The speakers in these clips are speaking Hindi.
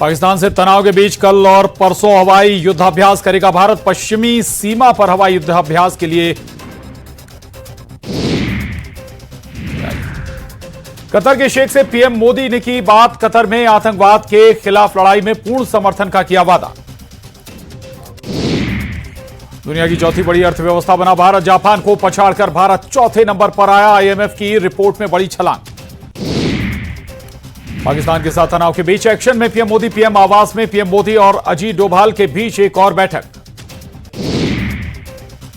पाकिस्तान से तनाव के बीच कल और परसों हवाई युद्धाभ्यास करेगा भारत। पश्चिमी सीमा पर हवाई युद्धाभ्यास के लिए कतर के शेख से पीएम मोदी ने की बात। कतर में आतंकवाद के खिलाफ लड़ाई में पूर्ण समर्थन का किया वादा। दुनिया की चौथी बड़ी अर्थव्यवस्था बना भारत। जापान को पछाड़कर भारत चौथे नंबर पर आया। आईएमएफ की रिपोर्ट में बड़ी छलांग। पाकिस्तान के साथ तनाव के बीच एक्शन में पीएम मोदी। पीएम आवास में पीएम मोदी और अजीत डोभाल के बीच एक और बैठक।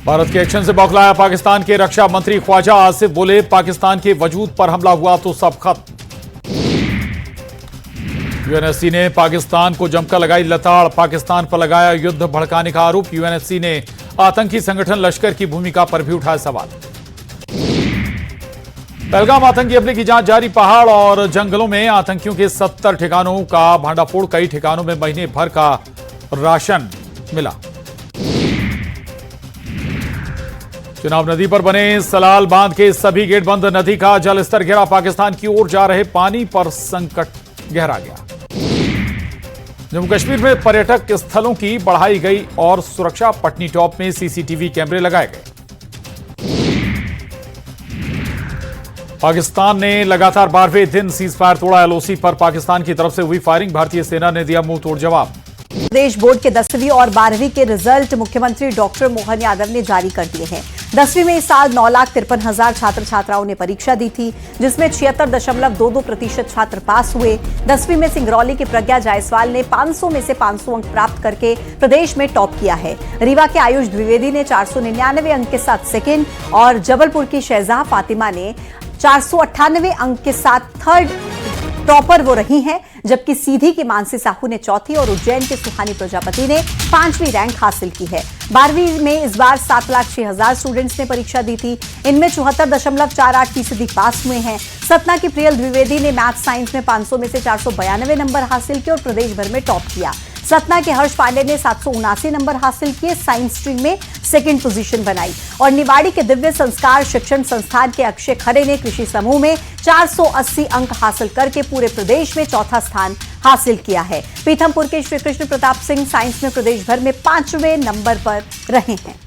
भारत के एक्शन से बौखलाया पाकिस्तान के रक्षा मंत्री ख्वाजा आसिफ। बोले पाकिस्तान के वजूद पर हमला हुआ तो सब खत्म। यूएनएससी ने पाकिस्तान को जमकर लगाई लताड़। पाकिस्तान पर लगाया युद्ध भड़काने का आरोप। यूएनएससी ने आतंकी संगठन लश्कर की भूमिका पर भी उठाया सवाल। पहलगाम आतंकी हमले की जांच जारी। पहाड़ और जंगलों में आतंकियों के 70 ठिकानों का भांडाफोड़। कई ठिकानों में महीने भर का राशन मिला। चिनाब नदी पर बने सलाल बांध के सभी गेट बंद। नदी का जलस्तर गिरा। पाकिस्तान की ओर जा रहे पानी पर संकट गहरा गया। जम्मू कश्मीर में पर्यटक स्थलों की बढ़ाई गई और सुरक्षा। पटनी टॉप में सीसीटीवी कैमरे लगाए गए। पाकिस्तान ने लगातार 12वें दिन सीजफायर तोड़ा। एलओसी पर पाकिस्तान की तरफ से हुई फायरिंग। भारतीय सेना ने दिया मुंह तोड़ जवाब। प्रदेश बोर्ड के 10वीं और 12वीं के रिजल्ट मुख्यमंत्री डॉक्टर मोहन यादव ने जारी कर दिए हैं। 10वीं में इस साल 9,53,000 छात्र छात्राओं ने परीक्षा दी थी, जिसमें 76.22% छात्र पास हुए। 10वीं में सिंगरौली की प्रज्ञा जायसवाल ने 500 में से 500 अंक प्राप्त करके प्रदेश में टॉप किया है। रीवा के आयुष द्विवेदी ने 499 अंक के साथ सेकेंड और जबलपुर की शहजहां फातिमा ने 498 अंक के साथ थर्ड टॉपर वो रही हैं, जबकि सीधी की मानसी साहू ने चौथी और उज्जैन के सुहानी प्रजापति ने 5वीं रैंक हासिल की है। 12वीं में इस बार 7,06,000 स्टूडेंट्स ने परीक्षा दी थी। इनमें 74.48% पास हुए हैं। सतना की प्रियल द्विवेदी ने मैथ साइंस में 500 में से 492 नंबर हासिल किए और प्रदेश भर में टॉप किया। सतना के हर्ष पांडे ने 779 नंबर हासिल किए, साइंस स्ट्रीम में सेकंड पोजीशन बनाई। और निवाड़ी के दिव्य संस्कार शिक्षण संस्थान के अक्षय खरे ने कृषि समूह में 480 अंक हासिल करके पूरे प्रदेश में चौथा स्थान हासिल किया है। पीथमपुर के श्री कृष्ण प्रताप सिंह साइंस में प्रदेश भर में 5वें नंबर पर रहे हैं।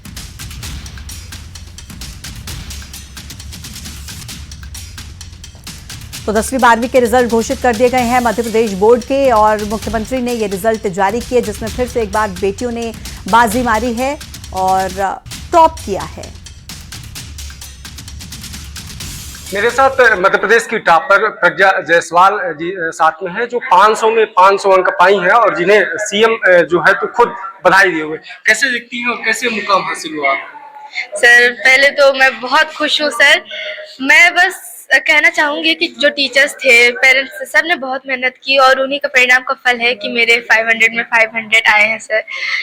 तो 10वीं 12वीं के रिजल्ट घोषित कर दिए गए हैं मध्य प्रदेश बोर्ड के और मुख्यमंत्री ने ये रिजल्ट जारी किए, जिसमें फिर से एक बार बेटियों ने बाजी मारी है और टॉप किया है। मेरे साथ मध्य प्रदेश की टॉपर प्रज्ञा जायसवाल जी साथ में है, जो 500 में 500 अंक पाई हैं और जिन्हें सीएम जो है तो खुद बधाई दिए हुए। कैसे दिखती हैं और कैसे मुकाम हासिल हुआ? सर पहले तो मैं बहुत खुश हूँ सर। मैं बस कहना चाहूंगी कि जो टीचर्स थे, पेरेंट्स, सब ने बहुत मेहनत की और उन्हीं का परिणाम का फल है कि मेरे 500 में 500 आए हैं सर।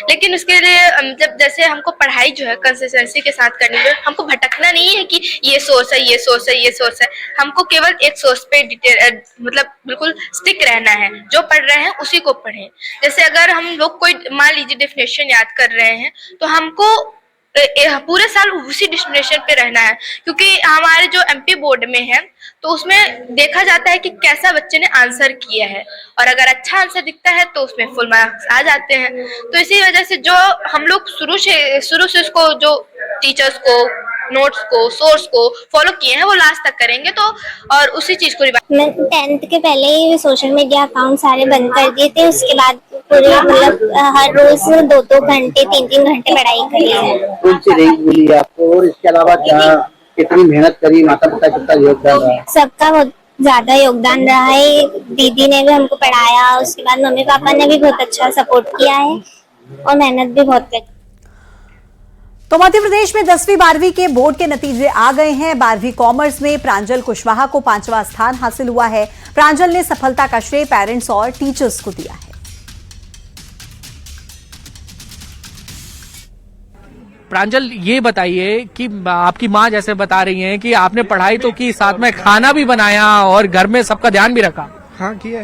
लेकिन उसके लिए जब जैसे हमको पढ़ाई जो है कंसिस्टेंसी के साथ करनी है, हमको भटकना नहीं है कि ये सोर्स है, ये सोर्स है, ये सोर्स है। हमको केवल एक सोर्स पे मतलब बिल्कुल स्टिक रहना है। जो पढ़ रहे हैं उसी को पढ़ें। जैसे अगर हम लोग कोई मान लीजिए डेफिनेशन याद कर रहे हैं तो हमको पूरे साल उसी डेस्टिनेशन पे रहना है, क्योंकि हमारे जो एमपी बोर्ड में है तो उसमें देखा जाता है कि कैसा बच्चे ने आंसर किया है और अगर अच्छा आंसर दिखता है तो उसमें फुल मार्क्स आ जाते हैं। तो इसी वजह से जो हम लोग शुरू से उसको जो टीचर्स को, नोट्स को, सोर्स को फॉलो किए हैं वो लास्ट तक करेंगे तो और उसी चीज को मैं 10th के पहले ही सोशल मीडिया अकाउंट सारे बंद कर दिए थे। उसके बाद पूरे मतलब हर रोज 2-2 घंटे 3-3 घंटे पढ़ाई करी है। कौन सी रैंक मिली आपको और इसके अलावा क्या कितनी मेहनत करी, माता पिता कितना योगदान रहा? सबका बहुत ज्यादा योगदान रहा है। दीदी ने भी हमको पढ़ाया, उसके बाद मम्मी पापा ने भी बहुत अच्छा सपोर्ट किया है और मेहनत भी बहुत की। तो मध्य प्रदेश में 10वीं 12वीं के बोर्ड के नतीजे आ गए हैं। 12वीं कॉमर्स में प्रांजल कुशवाहा को 5वां स्थान हासिल हुआ है। प्रांजल ने सफलता का श्रेय पेरेंट्स और टीचर्स को दिया है। प्रांजल, ये बताइए कि आपकी माँ जैसे बता रही हैं कि आपने पढ़ाई तो की, साथ में खाना भी बनाया और घर में सबका ध्यान भी रखा। हाँ किया।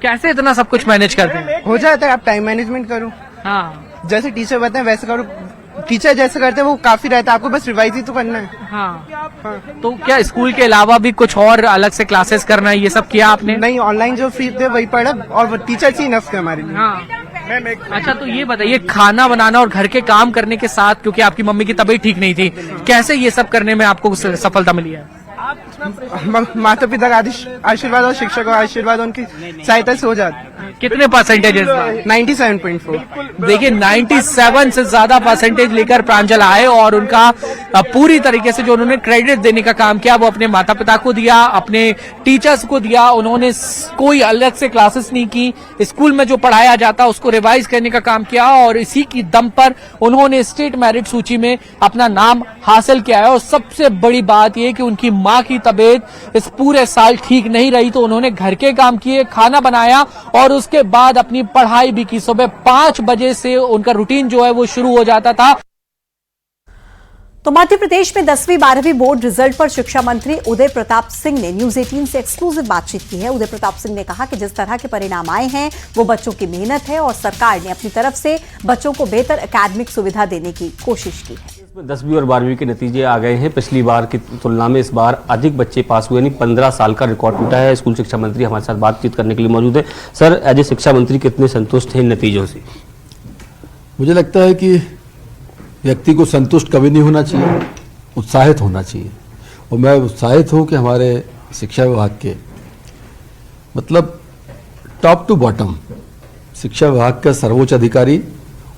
कैसे इतना सब कुछ मैनेज करते हैं? हो जाता है, आप टाइम मैनेजमेंट करो। हाँ, जैसे टीचर बताए वैसे करो। टीचर जैसे करते हैं वो काफी रहता है, आपको बस रिवाइज ही तो करना है। हाँ। तो क्या स्कूल के अलावा भी कुछ और अलग से क्लासेस करना है, ये सब किया आपने? नहीं, ऑनलाइन जो फीस थे वही पढ़ा और वो टीचर्स ही इनफ थे हमारे लिए। हाँ। अच्छा, तो ये बताइए, खाना बनाना और घर के काम करने के साथ, क्योंकि आपकी मम्मी की तबीयत ठीक नहीं थी, कैसे ये सब करने में आपको सफलता मिली है? माता पिता का आशीर्वाद और शिक्षकों का आशीर्वाद उनकी सहायता से हो जाता। कितने परसेंटेज? 97.4। देखिए 97 से ज्यादा परसेंटेज लेकर प्रांजल आए और उनका पूरी तरीके से जो उन्होंने क्रेडिट देने का काम किया वो अपने माता पिता को दिया, अपने टीचर्स को दिया। उन्होंने कोई अलग से क्लासेस नहीं की, स्कूल में जो पढ़ाया जाता उसको रिवाइज करने का काम किया और इसी की दम पर उन्होंने स्टेट मेरिट सूची में अपना नाम हासिल किया है। और सबसे बड़ी बात यह कि उनकी मां की तबीयत इस पूरे साल ठीक नहीं रही, तो उन्होंने घर के काम किए, खाना बनाया और उसके बाद अपनी पढ़ाई भी की। सुबह 5 बजे से उनका रूटीन जो है वो शुरू हो जाता था। तो मध्य प्रदेश में 10वीं 12वीं बोर्ड रिजल्ट पर शिक्षा मंत्री उदय प्रताप सिंह ने न्यूज 18 से एक्सक्लूसिव बातचीत की है। उदय प्रताप सिंह ने कहा कि जिस तरह के परिणाम आए हैं वो बच्चों की मेहनत है और सरकार ने अपनी तरफ से बच्चों को बेहतर एकेडमिक सुविधा देने की कोशिश की है। 10वीं और 12वीं के नतीजे आ गए हैं। पिछली बार की तुलना में इस बार अधिक बच्चे पास हुए, यानी 15 साल का रिकॉर्ड टूटा है। स्कूल शिक्षा मंत्री हमारे साथ बातचीत करने के लिए मौजूद है। सर, एज ए शिक्षा मंत्री कितने संतुष्ट हैं इन नतीजों से? मुझे लगता है कि व्यक्ति को संतुष्ट कभी नहीं होना चाहिए, उत्साहित होना चाहिए। और मैं उत्साहित हूं कि हमारे शिक्षा विभाग के मतलब टॉप टू बॉटम शिक्षा विभाग का सर्वोच्च अधिकारी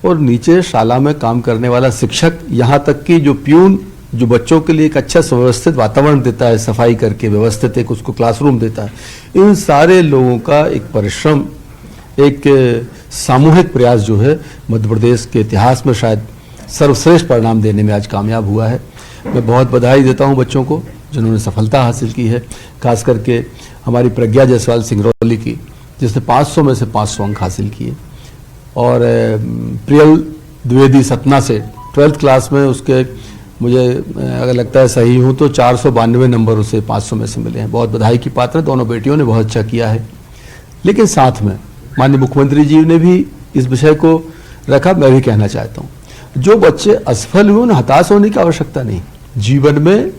और नीचे शाला में काम करने वाला शिक्षक, यहाँ तक कि जो प्यून जो बच्चों के लिए एक अच्छा सुव्यवस्थित वातावरण देता है, सफाई करके व्यवस्थित एक उसको क्लासरूम देता है, इन सारे लोगों का एक परिश्रम, एक सामूहिक प्रयास जो है मध्य प्रदेश के इतिहास में शायद सर्वश्रेष्ठ परिणाम देने में आज कामयाब हुआ है। मैं बहुत बधाई देता हूं बच्चों को जिन्होंने सफलता हासिल की है, खास करके हमारी प्रज्ञा जायसवाल सिंगरौली की जिसने 500 में से 500 अंक हासिल किए, और प्रियल द्विवेदी सतना से 12th क्लास में उसके, मुझे अगर लगता है सही हूं तो 492 नंबर उसे 500 में से मिले हैं। बहुत बधाई की पात्र, दोनों बेटियों ने बहुत अच्छा किया है। लेकिन साथ में माननीय मुख्यमंत्री जी ने भी इस विषय को रखा। मैं भी कहना चाहता हूं, जो बच्चे असफल हुए उन्हें हताश होने की आवश्यकता नहीं। जीवन में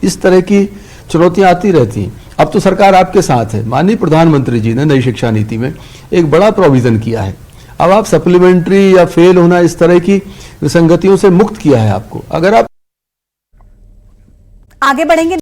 इस तरह की चुनौतियां आती रहती हैं। अब तो सरकार आपके साथ है। माननीय प्रधानमंत्री जी ने नई शिक्षा नीति में एक बड़ा प्रोविजन किया है। अब आप सप्लीमेंट्री या फेल होना इस तरह की विसंगतियों से मुक्त किया है आपको। अगर आप आगे बढ़ेंगे